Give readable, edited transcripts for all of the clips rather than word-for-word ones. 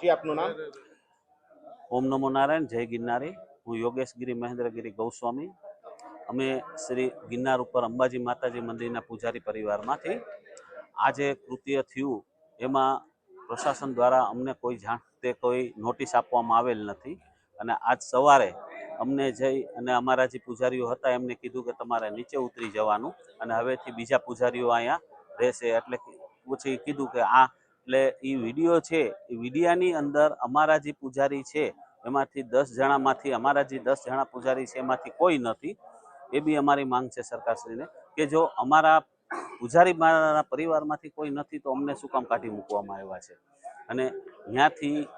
જી આપનું નામ? ઓમ નમો નારાયણ. જય ગિરનારી. હું યોગેશગીરી મહેન્દ્રગીરી ગૌસ્વામી. અમે શ્રી ગિરનાર ઉપર અંબાજી માતાજી મંદિરના પૂજારી પરિવારમાંથી આ જે કૃત્ય થયું એમાં પ્રશાસન દ્વારા અમને કોઈ જાણતે કોઈ નોટિસ આપવામાં આવેલ નથી. અને આજ સવારે અમને જઈ અને અમારા જે પૂજારીઓ હતા એમને કીધું કે તમારે નીચે ઉતરી જવાનું અને હવેથી બીજા પૂજારીઓ અહીંયા રહેશે. એટલે પછી કીધું કે આ એટલે એ વિડીયો છે એ વિડીયાની અંદર અમારા જે પૂજારી છે એમાંથી 10 જણામાંથી અમારા જે 10 જણા પૂજારી છે એમાંથી કોઈ નથી. એ બી અમારી માંગ છે સરકારશ્રીને કે જો અમારા પૂજારી પરિવારમાંથી કોઈ નથી તો અમને શું કામ કાઢી મૂકવામાં આવ્યા છે. અને ત્યાંથી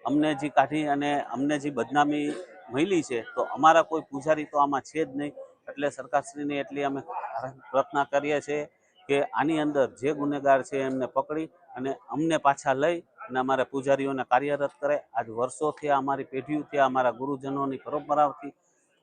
અમને જે કાઢી અને અમને જે બદનામી મળી છે તો અમારા કોઈ પૂજારી તો આમાં છે જ નહીં. એટલે સરકારશ્રીને એટલી અમે પ્રાર્થના કરીએ છીએ કે આની અંદર જે ગુનેગાર છે એમને પકડી અને અમને પાછા લઈ અને અમારા પૂજારીઓને કાર્યરત કરે. આજ વર્ષોથી અમારી પેઢીઓથી અમારા ગુરુજનોની પરંપરાઓથી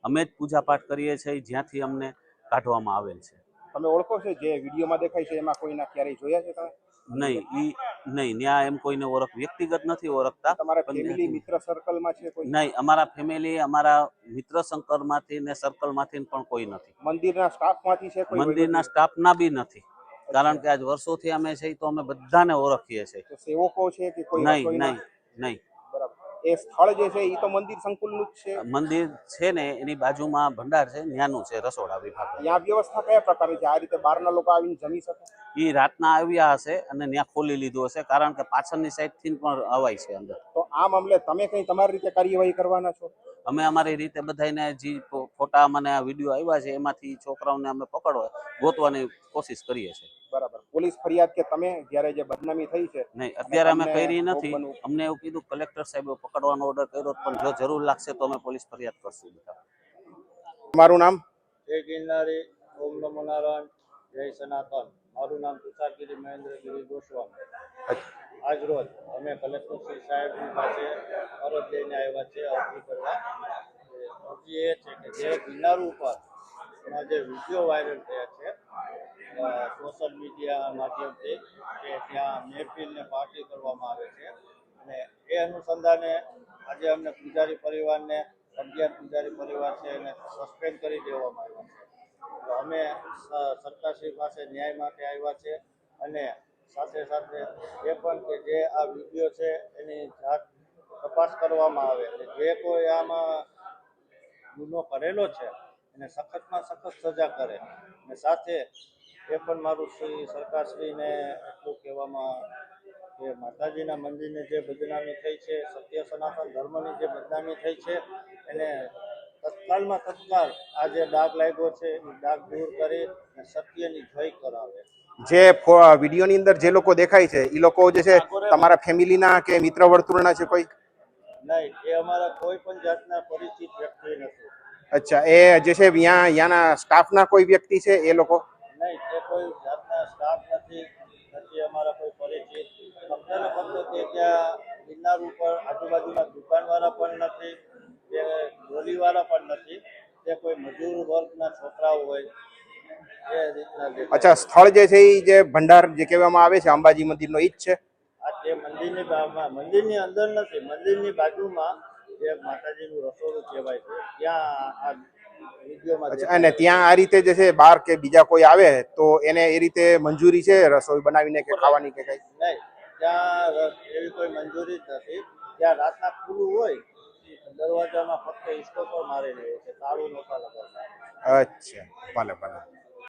અમે જ પૂજા પાઠ કરીએ છીએ જ્યાંથી અમને કાઢવામાં આવેલ છે. તમે ઓળખો છો જે વિડીયોમાં દેખાય છે એમાં કોઈના ક્યારેય જોયા છે તમે? નહીં, ત્યાં એમ કોઈને વ્યક્તિગત નથી ઓળખતા. તમારા ફેમિલી મિત્ર સર્કલમાં છે કોઈ? નહીં, અમારા ફેમિલી અમારા મિત્ર સર્કલમાંથી ને સર્કલમાંથી પણ કોઈ નથી. મંદિરના સ્ટાફમાંથી છે કોઈ? મંદિરના સ્ટાફના બી નથી. કારણ કે આજ વર્ષોથી અમે છે તો અમે બધાને ઓળખીએ છીએ. સેવકો છે કે કોઈ? નહીં. બરાબર. એ સ્થળ જે છે એ તો મંદિર સંકુલનું જ છે? મંદિર છે ને એની બાજુમાં ભંડાર છે, ત્યાંનું છે રસોડા વિભાગ. ત્યાં વ્યવસ્થા કયા પ્રકારની છે? આ રીતે બહારના લોકો આવીને જમી શકે? એ રાતના આવ્યા હશે અને ત્યાં ખોલી લીધું હશે કારણ કે પાછળની સાઈડથી પણ અવાય છે અંદર. તો આ મામલે તમે કઈ તમારી રીતે કાર્યવાહી કરવાના છો? અમે અમારી રીતે બધાને જે ફોટા મને આ વિડીયો આવ્યા છે એમાંથી છોકરાઓને અમે પકડવા ગોતવાની કોશિશ કરીએ છીએ. બરાબર. પોલીસ ફરિયાદ કે તમે જ્યારે જે બદનામી થઈ છે? નહીં, અત્યારે અમે કરી નથી. અમને એવું કીધું કલેક્ટર સાહેબે પકડવાનો ઓર્ડર કર્યો પણ જો જરૂર લાગશે તો અમે પોલીસ ફરિયાદ કરશું. તમારું નામ? જય ગિરનારી. ઓમ નમો નારાયણ. જય સનાતન. મારું નામ તુષારગીરી મહેન્દ્રગીરી ગોસ્વામી. આજ રોજ અમે કલેક્ટર શ્રી સાહેબની પાસે અરજ લઈને આવ્યા છે અરજી કરવા. અરજી એ છે કે જે ગિરનાર ઉપર જે વિડીયો વાયરલ થયા છે સોશિયલ મીડિયા માધ્યમથી કે ત્યાં મહેફિલ ને પાર્ટી કરવામાં આવે છે અને એ અનુસંધાને આજે અમને પૂજારી પરિવારને 11 પૂજારી પરિવાર છે એને સસ્પેન્ડ કરી દેવામાં આવ્યા છે. તો અમે સરકારશ્રી પાસે ન્યાય માટે આવ્યા છે અને સાથે સાથે એ પણ કે જે આ વિડીયો છે એની જાત તપાસ કરવામાં આવે અને જે કોઈ આમાં ગુનો કરેલો છે એને સખતમાં સખત સજા કરે. અને સાથે એ પણ મારું સરકારશ્રીને એટલું કહેવામાં કે માતાજીના મંદિરની જે બદનામી થઈ છે, સત્ય સનાતન ધર્મની જે બદનામી થઈ છે એને તત્કાલમાં તત્કાલ આ જે ડાઘ લાગ્યો છે એ ડાઘ દૂર કરી અને સત્યની જય કરાવે. જે વિડીયોની અંદર જે લોકો દેખાય છે એ લોકો જે છે તમારા ફેમિલીના કે મિત્ર વર્તુળના છે કોઈ? નહીં, એ અમારા કોઈ પણ જાતના પરિચિત વ્યક્તિ નથી. અચ્છા, એ જે છે ત્યાંના સ્ટાફના કોઈ વ્યક્તિ છે એ લોકો? નહીં, એ કોઈ જાતના સ્ટાફ નથી અમારા કોઈ પરિચિત. ફક્ત ને ફક્ત કે ત્યાં ગિરનાર ઉપર આજુબાજુના દુકાનવાળા પણ નથી, કે ડોલીવાળા પણ નથી, તે કોઈ મજૂર વર્ગના છોકરાઓ હોય એ રીતના. અચ્છા, સ્થળ જે છે એ જે ભંડાર જે કહેવામાં આવે છે અંબાજી મંદિરનો ઈ જ છે? આ તે મંદિરની અંદર નથી, મંદિરની બાજુમાં જે માતાજીનું રસોડું કહેવાય છે ત્યાં આ વિડીયોમાં. અને ત્યાં આ રીતે જે છે બહાર કે બીજા કોઈ આવે તો એને એ રીતે મંજૂરી છે રસોઈ બનાવીને કે ખાવાની કે કઈ? નહીં, ત્યાં એવી કોઈ મંજૂરી જ નથી. ત્યાં રાતના ખુલ્લું હોય, દરવાજામાં ફક્ત ઇસ્ટોપર મારેલી હોય છે, તાળું નહોતા લગાવતા. અચ્છા, ભલે ભલે.